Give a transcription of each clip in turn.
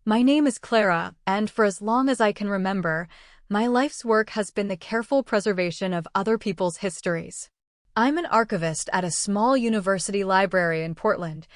My name is Clara, and for as long as I can remember, my life's work has been the careful preservation of other people's histories. I'm an archivist at a small university library in Portland,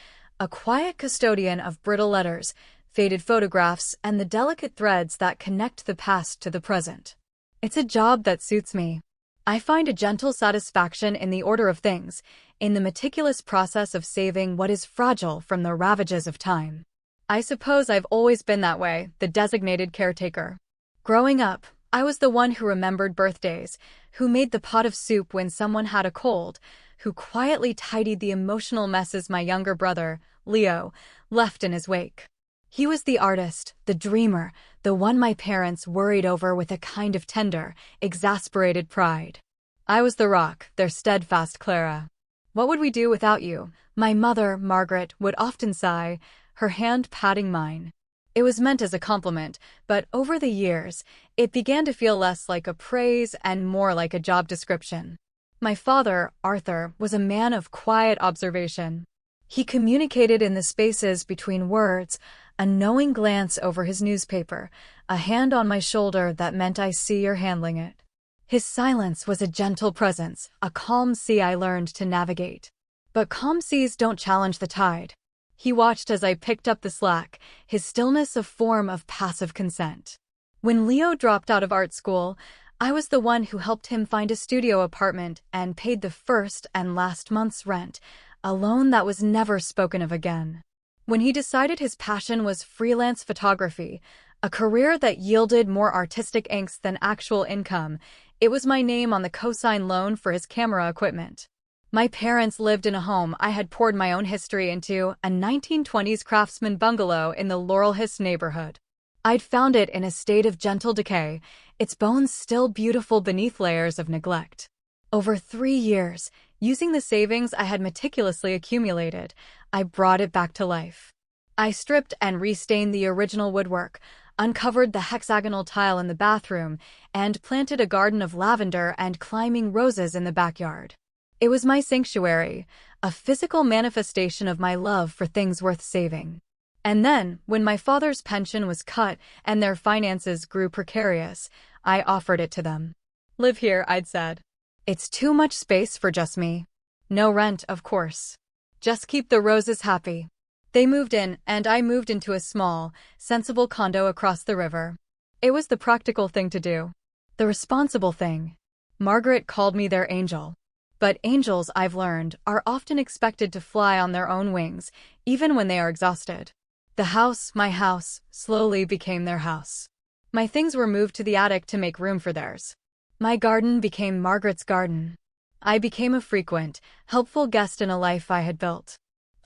a quiet custodian of brittle letters, faded photographs, and the delicate threads that connect the past to the present. It's a job that suits me. I find a gentle satisfaction in the order of things, in the meticulous process of saving what is fragile from the ravages of time. I suppose I've always been that way, the designated caretaker. Growing up, I was the one who remembered birthdays, who made the pot of soup when someone had a cold, who quietly tidied the emotional messes my younger brother, Leo, left in his wake. He was the artist, the dreamer, the one my parents worried over with a kind of tender, exasperated pride. I was the rock, their steadfast Clara. "What would we do without you?" my mother, Margaret, would often sigh, her hand patting mine. It was meant as a compliment, but over the years, it began to feel less like a praise and more like a job description. My father, Arthur, was a man of quiet observation. He communicated in the spaces between words, a knowing glance over his newspaper, a hand on my shoulder that meant I see you're handling it. His silence was a gentle presence, a calm sea I learned to navigate. But calm seas don't challenge the tide. He watched as I picked up the slack, his stillness a form of passive consent. When Leo dropped out of art school, I was the one who helped him find a studio apartment and paid the first and last month's rent, a loan that was never spoken of again. When he decided his passion was freelance photography, a career that yielded more artistic angst than actual income, it was my name on the cosign loan for his camera equipment. My parents lived in a home I had poured my own history into, a 1920s craftsman bungalow in the Laurel Hill neighborhood. I'd found it in a state of gentle decay, its bones still beautiful beneath layers of neglect. Over 3 years, using the savings I had meticulously accumulated, I brought it back to life. I stripped and restained the original woodwork, uncovered the hexagonal tile in the bathroom, and planted a garden of lavender and climbing roses in the backyard. It was my sanctuary, a physical manifestation of my love for things worth saving. And then, when my father's pension was cut and their finances grew precarious, I offered it to them. "Live here," I'd said. "It's too much space for just me. No rent, of course. Just keep the roses happy." They moved in, and I moved into a small, sensible condo across the river. It was the practical thing to do. The responsible thing. Margaret called me their angel. But angels, I've learned, are often expected to fly on their own wings, even when they are exhausted. The house, my house, slowly became their house. My things were moved to the attic to make room for theirs. My garden became Margaret's garden. I became a frequent, helpful guest in a life I had built.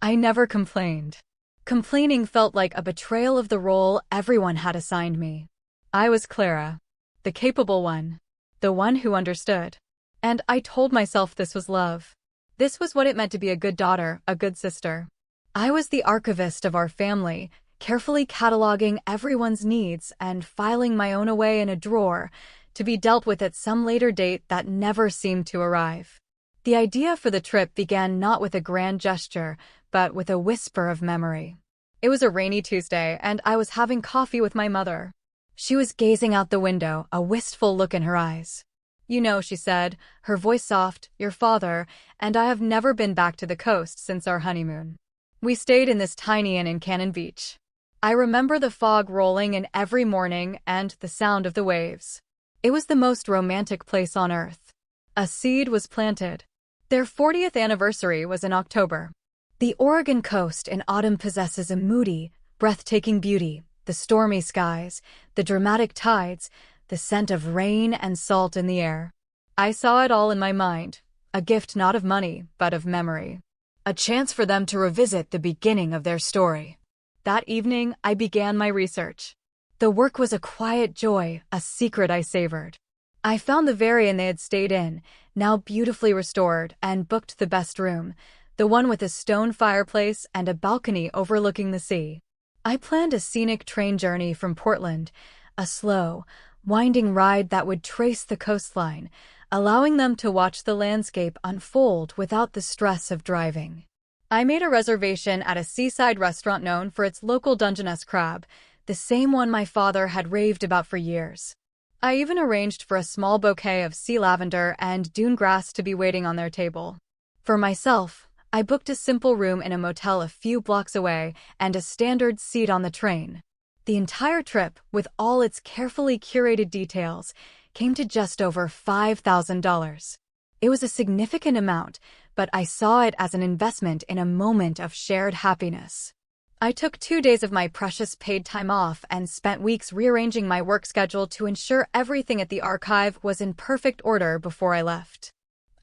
I never complained. Complaining felt like a betrayal of the role everyone had assigned me. I was Clara, the capable one, the one who understood. And I told myself this was love. This was what it meant to be a good daughter, a good sister. I was the archivist of our family, carefully cataloging everyone's needs and filing my own away in a drawer, to be dealt with at some later date that never seemed to arrive. The idea for the trip began not with a grand gesture, but with a whisper of memory. It was a rainy Tuesday, and I was having coffee with my mother. She was gazing out the window, a wistful look in her eyes. "You know," she said, her voice soft, "your father and I have never been back to the coast since our honeymoon. We stayed in this tiny inn in Cannon Beach. I remember the fog rolling in every morning and the sound of the waves. It was the most romantic place on earth. A seed was planted." Their 40th anniversary was in October. The Oregon coast in autumn possesses a moody, breathtaking beauty, the stormy skies, the dramatic tides, the scent of rain and salt in the air. I saw it all in my mind, a gift not of money, but of memory. A chance for them to revisit the beginning of their story. That evening, I began my research. The work was a quiet joy, a secret I savored. I found the very inn they had stayed in, now beautifully restored, and booked the best room, the one with a stone fireplace and a balcony overlooking the sea. I planned a scenic train journey from Portland, a slow, winding ride that would trace the coastline, allowing them to watch the landscape unfold without the stress of driving. I made a reservation at a seaside restaurant known for its local Dungeness crab, the same one my father had raved about for years. I even arranged for a small bouquet of sea lavender and dune grass to be waiting on their table. For myself, I booked a simple room in a motel a few blocks away and a standard seat on the train. The entire trip, with all its carefully curated details, came to just over $5,000. It was a significant amount, but I saw it as an investment in a moment of shared happiness. I took 2 days of my precious paid time off and spent weeks rearranging my work schedule to ensure everything at the archive was in perfect order before I left.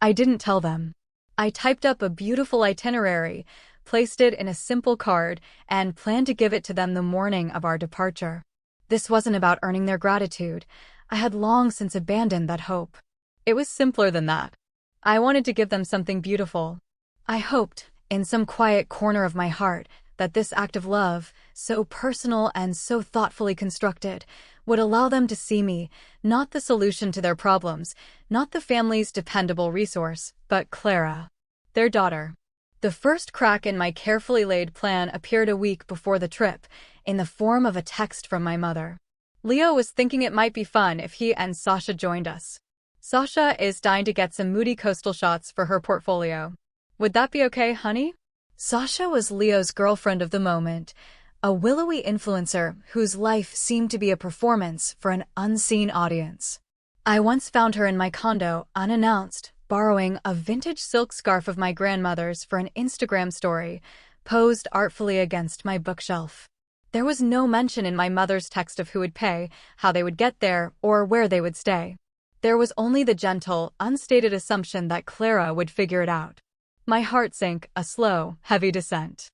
I didn't tell them. I typed up a beautiful itinerary, placed it in a simple card, and planned to give it to them the morning of our departure. This wasn't about earning their gratitude. I had long since abandoned that hope. It was simpler than that. I wanted to give them something beautiful. I hoped, in some quiet corner of my heart, that this act of love, so personal and so thoughtfully constructed, would allow them to see me, not the solution to their problems, not the family's dependable resource, but Clara, their daughter. The first crack in my carefully laid plan appeared a week before the trip, in the form of a text from my mother. Leo was thinking it might be fun if he and Sasha joined us. Sasha is dying to get some moody coastal shots for her portfolio. Would that be okay, honey? Sasha was Leo's girlfriend of the moment, a willowy influencer whose life seemed to be a performance for an unseen audience. I once found her in my condo, unannounced, borrowing a vintage silk scarf of my grandmother's for an Instagram story, posed artfully against my bookshelf. There was no mention in my mother's text of who would pay, how they would get there, or where they would stay. There was only the gentle, unstated assumption that Clara would figure it out. My heart sank, a slow, heavy descent.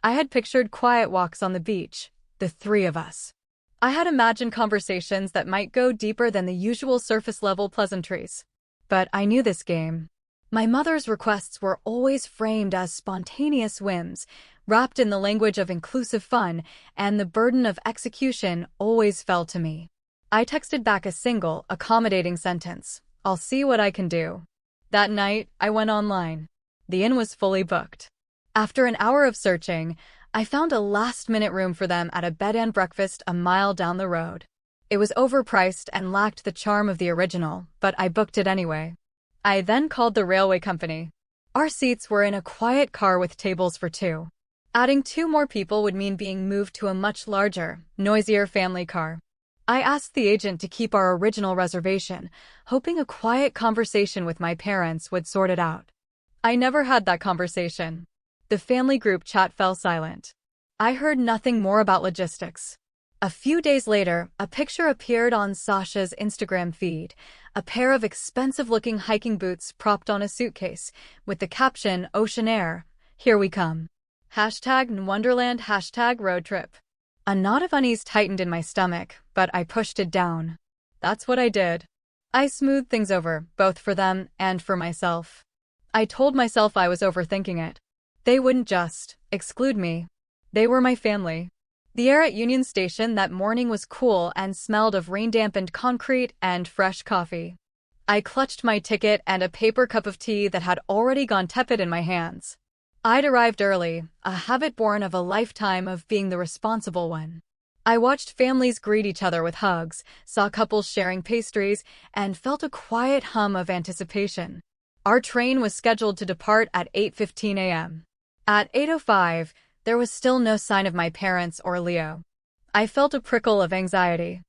I had pictured quiet walks on the beach, the three of us. I had imagined conversations that might go deeper than the usual surface-level pleasantries. But I knew this game. My mother's requests were always framed as spontaneous whims, wrapped in the language of inclusive fun, and the burden of execution always fell to me. I texted back a single, accommodating sentence, "I'll see what I can do." That night, I went online. The inn was fully booked. After an hour of searching, I found a last-minute room for them at a bed and breakfast a mile down the road. It was overpriced and lacked the charm of the original, but I booked it anyway. I then called the railway company. Our seats were in a quiet car with tables for two. Adding 2 more people would mean being moved to a much larger, noisier family car. I asked the agent to keep our original reservation, hoping a quiet conversation with my parents would sort it out. I never had that conversation. The family group chat fell silent. I heard nothing more about logistics. A few days later, a picture appeared on Sasha's Instagram feed, a pair of expensive-looking hiking boots propped on a suitcase, with the caption, "Ocean Air, here we come." #Wonderland #road trip. A knot of unease tightened in my stomach, but I pushed it down. That's what I did. I smoothed things over, both for them and for myself. I told myself I was overthinking it. They wouldn't just exclude me. They were my family. The air at Union Station that morning was cool and smelled of rain-dampened concrete and fresh coffee. I clutched my ticket and a paper cup of tea that had already gone tepid in my hands. I'd arrived early, a habit born of a lifetime of being the responsible one. I watched families greet each other with hugs, saw couples sharing pastries, and felt a quiet hum of anticipation. Our train was scheduled to depart at 8:15 a.m. At 8:05, there was still no sign of my parents or Leo. I felt a prickle of anxiety.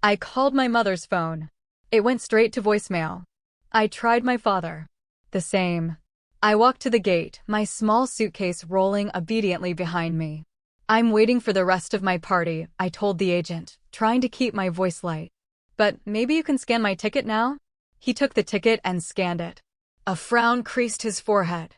I called my mother's phone. It went straight to voicemail. I tried my father. The same. I walked to the gate, my small suitcase rolling obediently behind me. "I'm waiting for the rest of my party," I told the agent, trying to keep my voice light. "But maybe you can scan my ticket now?" He took the ticket and scanned it. A frown creased his forehead.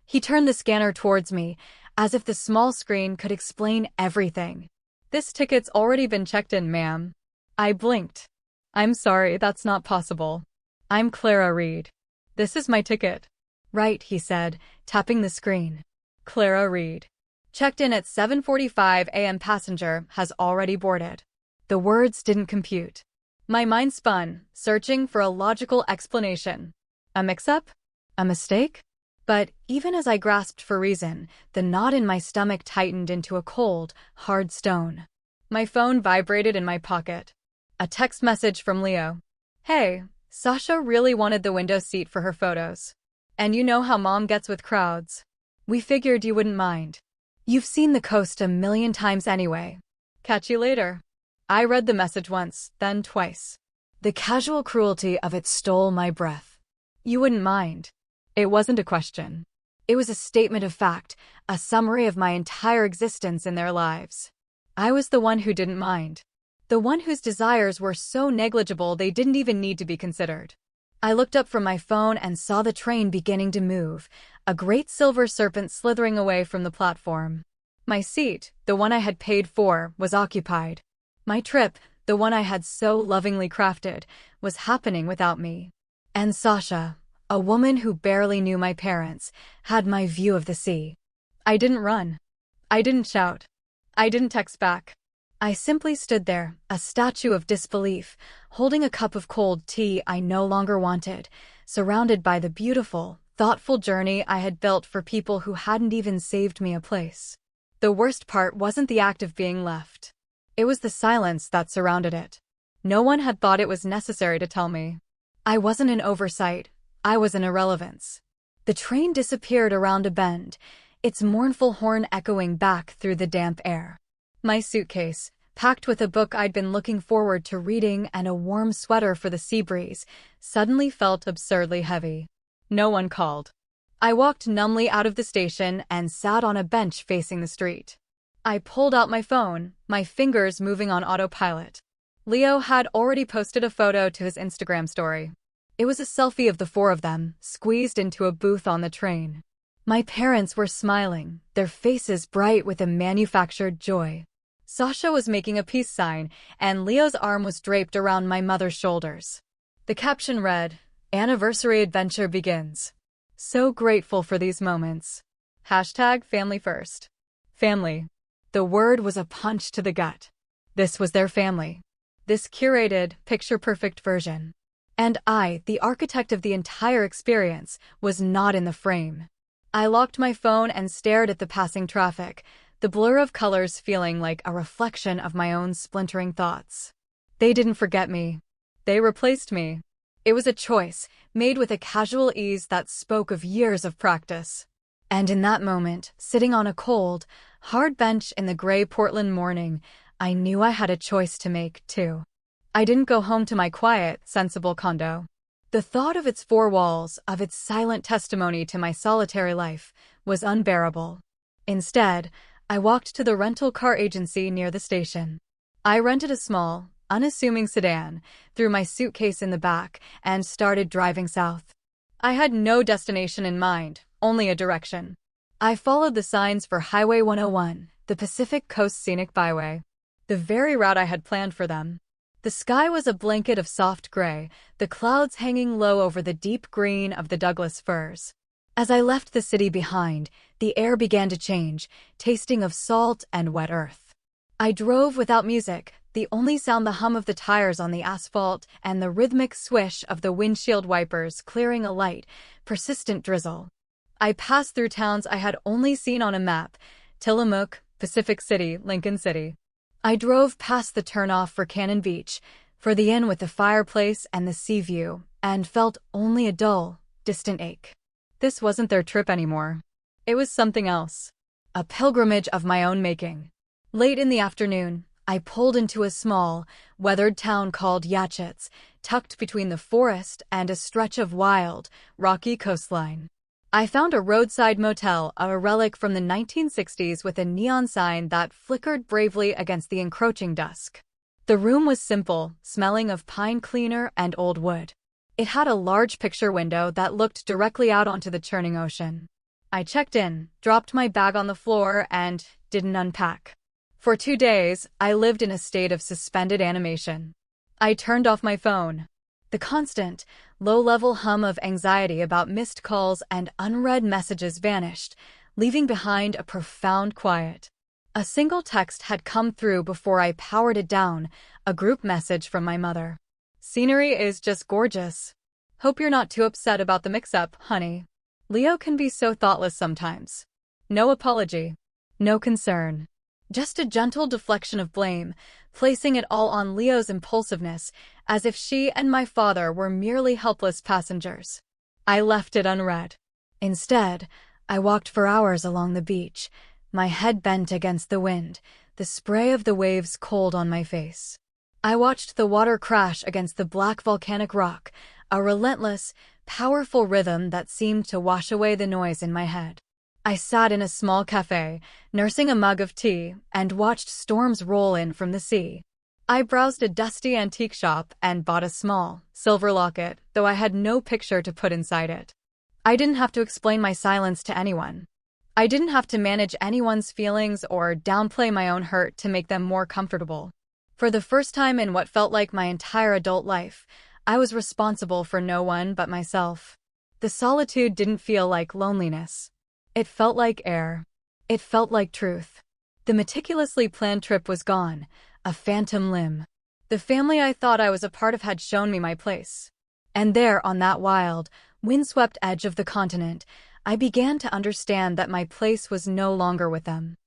He turned the scanner towards me, as if the small screen could explain everything. "This ticket's already been checked in, ma'am." I blinked. "I'm sorry, that's not possible. I'm Clara Reed. This is my ticket." "Right," he said, tapping the screen. "Clara Reed. Checked in at 7:45 a.m. Passenger has already boarded." The words didn't compute. My mind spun, searching for a logical explanation. A mix-up? A mistake? But even as I grasped for reason, the knot in my stomach tightened into a cold, hard stone. My phone vibrated in my pocket. A text message from Leo. Hey, Sasha really wanted the window seat for her photos. And you know how mom gets with crowds. We figured you wouldn't mind. You've seen the coast a million times anyway. Catch you later. I read the message once, then twice. The casual cruelty of it stole my breath. You wouldn't mind. It wasn't a question. It was a statement of fact, a summary of my entire existence in their lives. I was the one who didn't mind. The one whose desires were so negligible they didn't even need to be considered. I looked up from my phone and saw the train beginning to move, a great silver serpent slithering away from the platform. My seat, the one I had paid for, was occupied. My trip, the one I had so lovingly crafted, was happening without me. And Sasha, a woman who barely knew my parents, had my view of the sea. I didn't run. I didn't shout. I didn't text back. I simply stood there, a statue of disbelief, holding a cup of cold tea I no longer wanted, surrounded by the beautiful, thoughtful journey I had built for people who hadn't even saved me a place. The worst part wasn't the act of being left. It was the silence that surrounded it. No one had thought it was necessary to tell me. I wasn't an oversight. I was an irrelevance. The train disappeared around a bend, its mournful horn echoing back through the damp air. My suitcase, packed with a book I'd been looking forward to reading and a warm sweater for the sea breeze, suddenly felt absurdly heavy. No one called. I walked numbly out of the station and sat on a bench facing the street. I pulled out my phone, my fingers moving on autopilot. Leo had already posted a photo to his Instagram story. It was a selfie of the four of them, squeezed into a booth on the train. My parents were smiling, their faces bright with a manufactured joy. Sasha was making a peace sign, and Leo's arm was draped around my mother's shoulders. The caption read, "Anniversary adventure begins." So grateful for these moments. #family first. Family. The word was a punch to the gut. This was their family. This curated, picture-perfect version. And I, the architect of the entire experience, was not in the frame. I locked my phone and stared at the passing traffic, the blur of colors feeling like a reflection of my own splintering thoughts. They didn't forget me. They replaced me. It was a choice, made with a casual ease that spoke of years of practice. And in that moment, sitting on a cold, hard bench in the gray Portland morning, I knew I had a choice to make, too. I didn't go home to my quiet, sensible condo. The thought of its four walls, of its silent testimony to my solitary life, was unbearable. Instead, I walked to the rental car agency near the station. I rented a small, unassuming sedan, threw my suitcase in the back, and started driving south. I had no destination in mind, only a direction. I followed the signs for Highway 101, the Pacific Coast Scenic Byway. The very route I had planned for them. The sky was a blanket of soft gray, the clouds hanging low over the deep green of the Douglas firs. As I left the city behind, the air began to change, tasting of salt and wet earth. I drove without music, the only sound the hum of the tires on the asphalt and the rhythmic swish of the windshield wipers clearing a light, persistent drizzle. I passed through towns I had only seen on a map: Tillamook, Pacific City, Lincoln City. I drove past the turnoff for Cannon Beach, for the inn with the fireplace and the sea view, and felt only a dull, distant ache. This wasn't their trip anymore. It was something else. A pilgrimage of my own making. Late in the afternoon, I pulled into a small, weathered town called Yachits, tucked between the forest and a stretch of wild, rocky coastline. I found a roadside motel, a relic from the 1960s with a neon sign that flickered bravely against the encroaching dusk. The room was simple, smelling of pine cleaner and old wood. It had a large picture window that looked directly out onto the churning ocean. I checked in, dropped my bag on the floor, and didn't unpack. For 2 days, I lived in a state of suspended animation. I turned off my phone. The constant, low-level hum of anxiety about missed calls and unread messages vanished, leaving behind a profound quiet. A single text had come through before I powered it down, a group message from my mother. "Scenery is just gorgeous. Hope you're not too upset about the mix-up, honey. Leo can be so thoughtless sometimes. No apology. No concern." Just a gentle deflection of blame, placing it all on Leo's impulsiveness, as if she and my father were merely helpless passengers. I left it unread. Instead, I walked for hours along the beach, my head bent against the wind, the spray of the waves cold on my face. I watched the water crash against the black volcanic rock, a relentless, powerful rhythm that seemed to wash away the noise in my head. I sat in a small cafe, nursing a mug of tea, and watched storms roll in from the sea. I browsed a dusty antique shop and bought a small, silver locket, though I had no picture to put inside it. I didn't have to explain my silence to anyone. I didn't have to manage anyone's feelings or downplay my own hurt to make them more comfortable. For the first time in what felt like my entire adult life, I was responsible for no one but myself. The solitude didn't feel like loneliness. It felt like air. It felt like truth. The meticulously planned trip was gone, a phantom limb. The family I thought I was a part of had shown me my place. And there, on that wild, windswept edge of the continent, I began to understand that my place was no longer with them.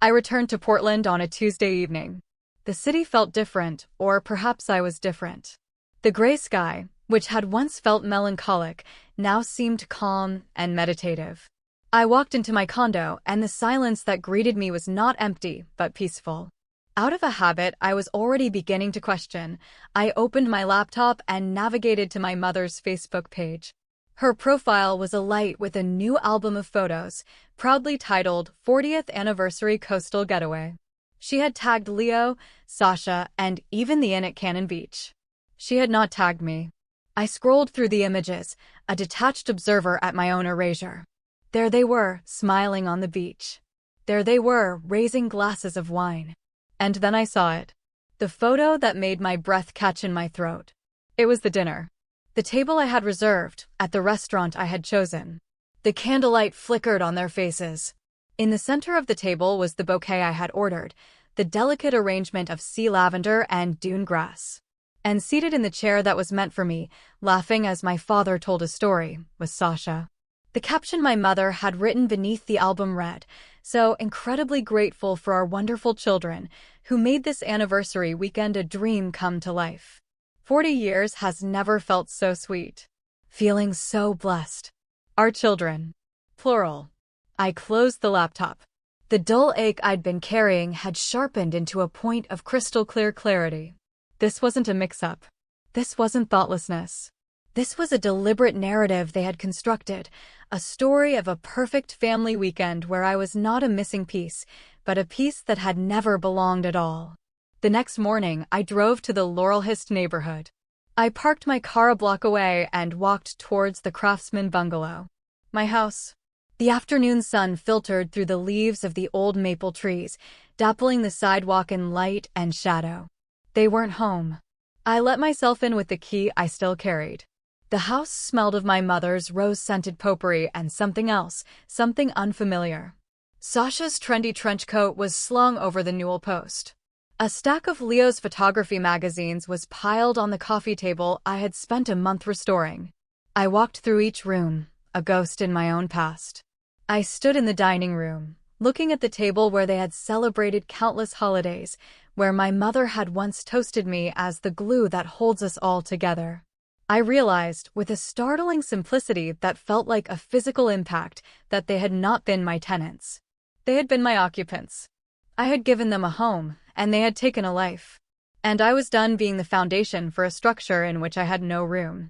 I returned to Portland on a Tuesday evening. The city felt different, or perhaps I was different. The gray sky, which had once felt melancholic, now seemed calm and meditative. I walked into my condo, and the silence that greeted me was not empty, but peaceful. Out of a habit I was already beginning to question, I opened my laptop and navigated to my mother's Facebook page. Her profile was alight with a new album of photos, proudly titled 40th Anniversary Coastal Getaway. She had tagged Leo, Sasha, and even the inn at Cannon Beach. She had not tagged me. I scrolled through the images, a detached observer at my own erasure. There they were, smiling on the beach. There they were, raising glasses of wine. And then I saw it. The photo that made my breath catch in my throat. It was the dinner. The table I had reserved, at the restaurant I had chosen. The candlelight flickered on their faces. In the center of the table was the bouquet I had ordered, the delicate arrangement of sea lavender and dune grass. And seated in the chair that was meant for me, laughing as my father told a story, was Sasha. The caption my mother had written beneath the album read, "So incredibly grateful for our wonderful children, who made this anniversary weekend a dream come to life. 40 years has never felt so sweet. Feeling so blessed. Our children." Plural. I closed the laptop. The dull ache I'd been carrying had sharpened into a point of crystal clear clarity. This wasn't a mix-up. This wasn't thoughtlessness. This was a deliberate narrative they had constructed, a story of a perfect family weekend where I was not a missing piece, but a piece that had never belonged at all. The next morning, I drove to the Laurelhurst neighborhood. I parked my car a block away and walked towards the Craftsman bungalow. My house. The afternoon sun filtered through the leaves of the old maple trees, dappling the sidewalk in light and shadow. They weren't home. I let myself in with the key I still carried. The house smelled of my mother's rose-scented potpourri and something else, something unfamiliar. Sasha's trendy trench coat was slung over the newel post. A stack of Leo's photography magazines was piled on the coffee table I had spent a month restoring. I walked through each room, a ghost in my own past. I stood in the dining room, looking at the table where they had celebrated countless holidays, where my mother had once toasted me as the glue that holds us all together. I realized, with a startling simplicity that felt like a physical impact, that they had not been my tenants. They had been my occupants. I had given them a home, and they had taken a life. And I was done being the foundation for a structure in which I had no room.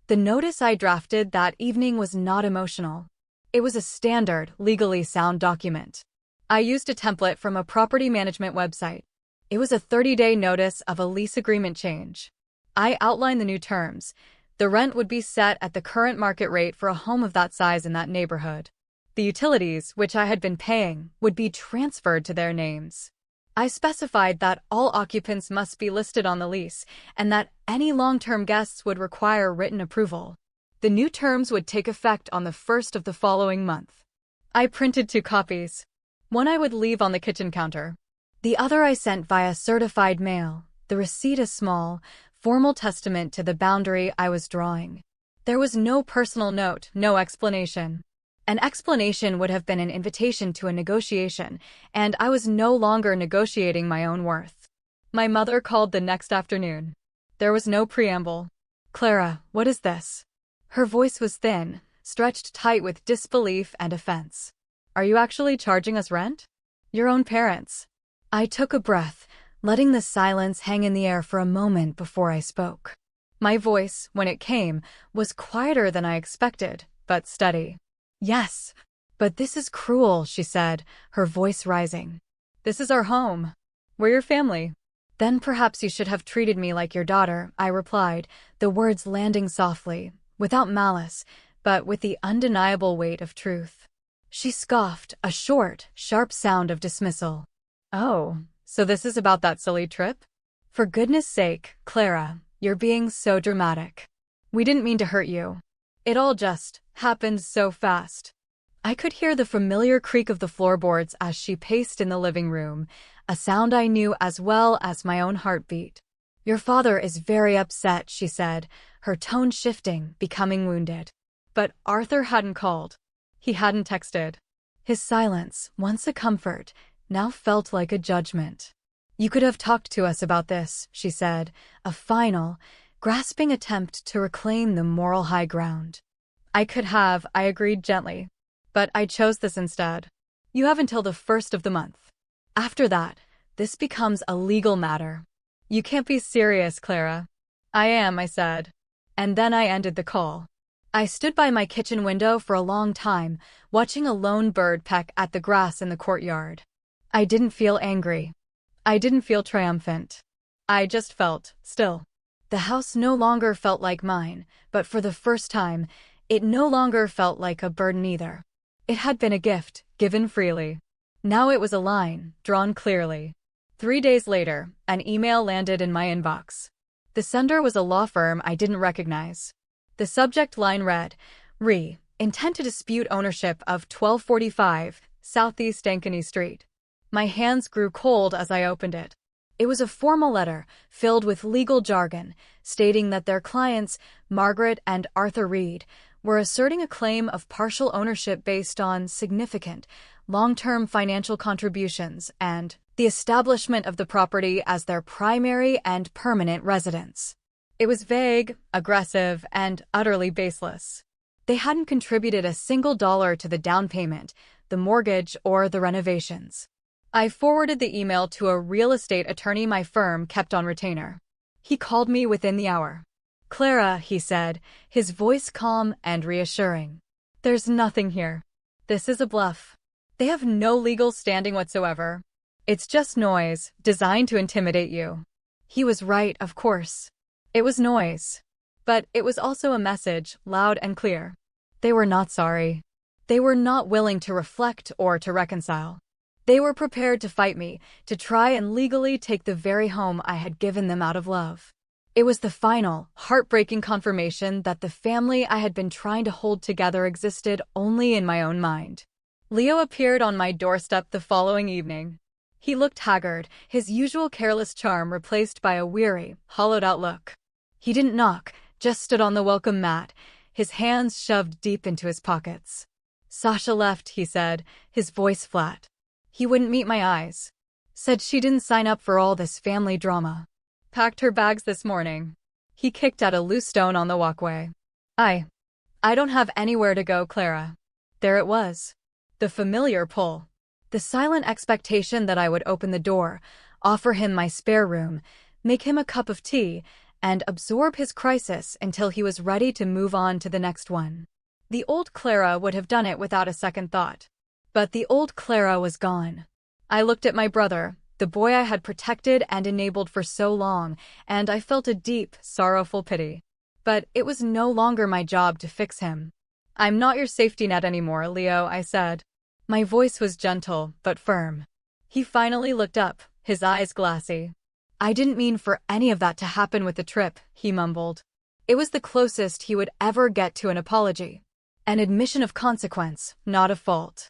The notice I drafted that evening was not emotional. It was a standard, legally sound document. I used a template from a property management website. It was a 30-day notice of a lease agreement change. I outlined the new terms. The rent would be set at the current market rate for a home of that size in that neighborhood. The utilities, which I had been paying, would be transferred to their names. I specified that all occupants must be listed on the lease, and that any long-term guests would require written approval. The new terms would take effect on the 1st of the following month. I printed 2 copies. One I would leave on the kitchen counter. The other I sent via certified mail, the receipt a small, formal testament to the boundary I was drawing. There was no personal note, no explanation. An explanation would have been an invitation to a negotiation, and I was no longer negotiating my own worth. My mother called the next afternoon. There was no preamble. "Clara, what is this?" Her voice was thin, stretched tight with disbelief and offense. "Are you actually charging us rent? Your own parents." I took a breath, letting the silence hang in the air for a moment before I spoke. My voice, when it came, was quieter than I expected, but steady. "Yes, but this is cruel," she said, her voice rising. "This is our home. We're your family." "Then perhaps you should have treated me like your daughter," I replied, the words landing softly, without malice, but with the undeniable weight of truth. She scoffed, a short, sharp sound of dismissal. "Oh, so this is about that silly trip? For goodness sake, Clara, you're being so dramatic. We didn't mean to hurt you. It all just happened so fast." I could hear the familiar creak of the floorboards as she paced in the living room, a sound I knew as well as my own heartbeat. "Your father is very upset," she said, her tone shifting, becoming wounded. But Arthur hadn't called. He hadn't texted. His silence, once a comfort, now felt like a judgment. "You could have talked to us about this," she said, a final, grasping attempt to reclaim the moral high ground. "I could have," I agreed gently. "But I chose this instead. You have until the 1st of the month. After that, this becomes a legal matter." "You can't be serious, Clara." "I am," I said. And then I ended the call. I stood by my kitchen window for a long time, watching a lone bird peck at the grass in the courtyard. I didn't feel angry. I didn't feel triumphant. I just felt still. The house no longer felt like mine, but for the first time, it no longer felt like a burden either. It had been a gift, given freely. Now it was a line, drawn clearly. 3 days later, an email landed in my inbox. The sender was a law firm I didn't recognize. The subject line read, Intent to dispute ownership of 1245 Southeast Ankeny Street. My hands grew cold as I opened it. It was a formal letter, filled with legal jargon, stating that their clients, Margaret and Arthur Reed, were asserting a claim of partial ownership based on significant, long-term financial contributions and the establishment of the property as their primary and permanent residence. It was vague, aggressive, and utterly baseless. They hadn't contributed a single dollar to the down payment, the mortgage, or the renovations. I forwarded the email to a real estate attorney my firm kept on retainer. He called me within the hour. "Clara," he said, his voice calm and reassuring. "There's nothing here. This is a bluff. They have no legal standing whatsoever. It's just noise, designed to intimidate you." He was right, of course. It was noise. But it was also a message, loud and clear. They were not sorry. They were not willing to reflect or to reconcile. They were prepared to fight me, to try and legally take the very home I had given them out of love. It was the final, heartbreaking confirmation that the family I had been trying to hold together existed only in my own mind. Leo appeared on my doorstep the following evening. He looked haggard, his usual careless charm replaced by a weary, hollowed-out look. He didn't knock, just stood on the welcome mat, his hands shoved deep into his pockets. "Sasha left," he said, his voice flat. He wouldn't meet my eyes. Said she didn't sign up for all this family drama. Packed her bags this morning. He kicked at a loose stone on the walkway. I don't have anywhere to go, Clara." There it was. The familiar pull. The silent expectation that I would open the door, offer him my spare room, make him a cup of tea, and absorb his crisis until he was ready to move on to the next one. The old Clara would have done it without a second thought. But the old Clara was gone. I looked at my brother, the boy I had protected and enabled for so long, and I felt a deep, sorrowful pity. But it was no longer my job to fix him. "I'm not your safety net anymore, Leo," I said. My voice was gentle, but firm. He finally looked up, his eyes glassy. "I didn't mean for any of that to happen with the trip," he mumbled. It was the closest he would ever get to an apology. An admission of consequence, not of fault.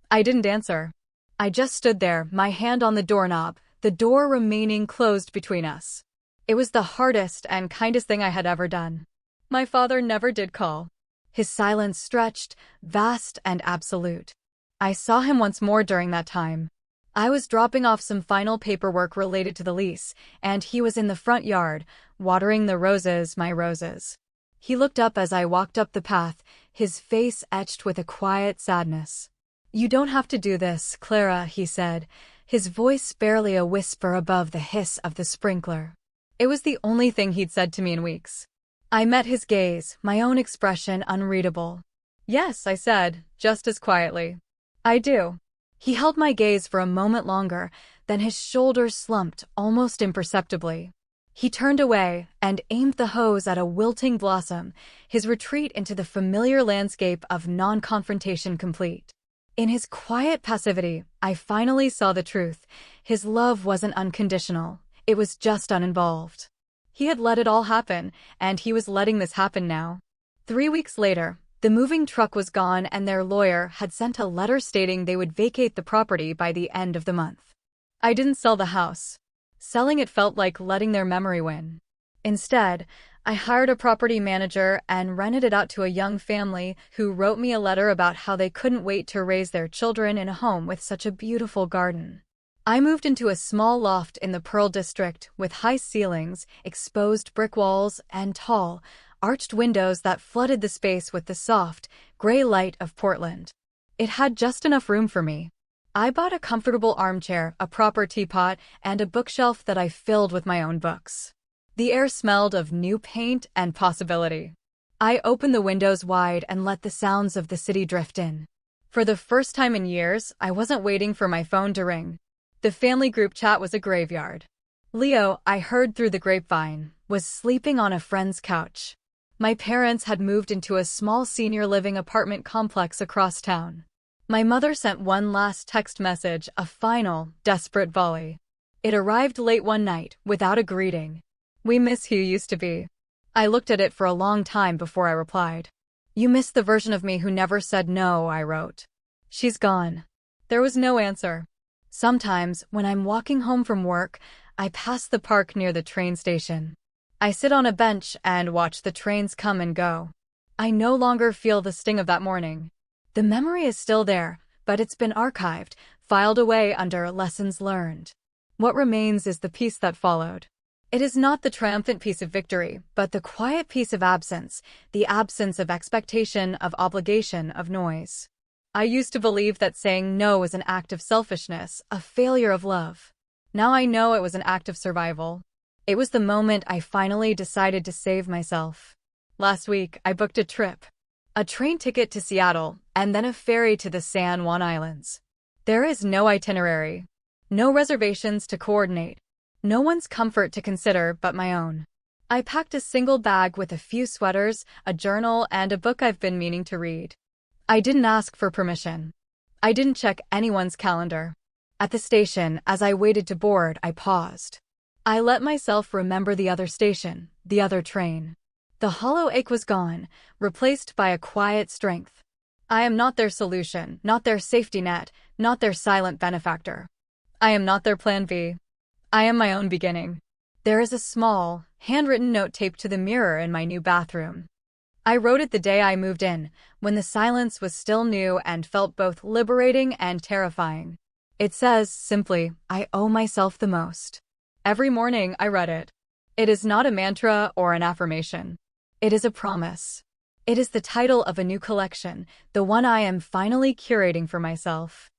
I didn't answer. I just stood there, my hand on the doorknob, the door remaining closed between us. It was the hardest and kindest thing I had ever done. My father never did call. His silence stretched, vast and absolute. I saw him once more during that time. I was dropping off some final paperwork related to the lease, and he was in the front yard, watering the roses, my roses. He looked up as I walked up the path, his face etched with a quiet sadness. "You don't have to do this, Clara," he said, his voice barely a whisper above the hiss of the sprinkler. It was the only thing he'd said to me in weeks. I met his gaze, my own expression unreadable. "Yes," I said, just as quietly. "I do." He held my gaze for a moment longer, then his shoulders slumped almost imperceptibly. He turned away and aimed the hose at a wilting blossom, his retreat into the familiar landscape of non-confrontation complete. In his quiet passivity, I finally saw the truth. His love wasn't unconditional. It was just uninvolved. He had let it all happen, and he was letting this happen now. 3 weeks later, the moving truck was gone and their lawyer had sent a letter stating they would vacate the property by the end of the month. I didn't sell the house. Selling it felt like letting their memory win. Instead, I hired a property manager and rented it out to a young family who wrote me a letter about how they couldn't wait to raise their children in a home with such a beautiful garden. I moved into a small loft in the Pearl District with high ceilings, exposed brick walls, and tall, arched windows that flooded the space with the soft, gray light of Portland. It had just enough room for me. I bought a comfortable armchair, a proper teapot, and a bookshelf that I filled with my own books. The air smelled of new paint and possibility. I opened the windows wide and let the sounds of the city drift in. For the first time in years, I wasn't waiting for my phone to ring. The family group chat was a graveyard. Leo, I heard through the grapevine, was sleeping on a friend's couch. My parents had moved into a small senior living apartment complex across town. My mother sent one last text message, a final, desperate volley. It arrived late one night, without a greeting. "We miss who you used to be." I looked at it for a long time before I replied. "You miss the version of me who never said no," I wrote. "She's gone." There was no answer. Sometimes, when I'm walking home from work, I pass the park near the train station. I sit on a bench and watch the trains come and go. I no longer feel the sting of that morning. The memory is still there, but it's been archived, filed away under lessons learned. What remains is the peace that followed. It is not the triumphant peace of victory, but the quiet peace of absence, the absence of expectation, of obligation, of noise. I used to believe that saying no was an act of selfishness, a failure of love. Now I know it was an act of survival. It was the moment I finally decided to save myself. Last week, I booked a trip. A train ticket to Seattle, and then a ferry to the San Juan Islands. There is no itinerary. No reservations to coordinate. No one's comfort to consider but my own. I packed a single bag with a few sweaters, a journal, and a book I've been meaning to read. I didn't ask for permission. I didn't check anyone's calendar. At the station, as I waited to board, I paused. I let myself remember the other station, the other train. The hollow ache was gone, replaced by a quiet strength. I am not their solution, not their safety net, not their silent benefactor. I am not their plan B. I am my own beginning. There is a small, handwritten note taped to the mirror in my new bathroom. I wrote it the day I moved in, when the silence was still new and felt both liberating and terrifying. It says, simply, "I owe myself the most." Every morning I read it. It is not a mantra or an affirmation. It is a promise. It is the title of a new collection, the one I am finally curating for myself.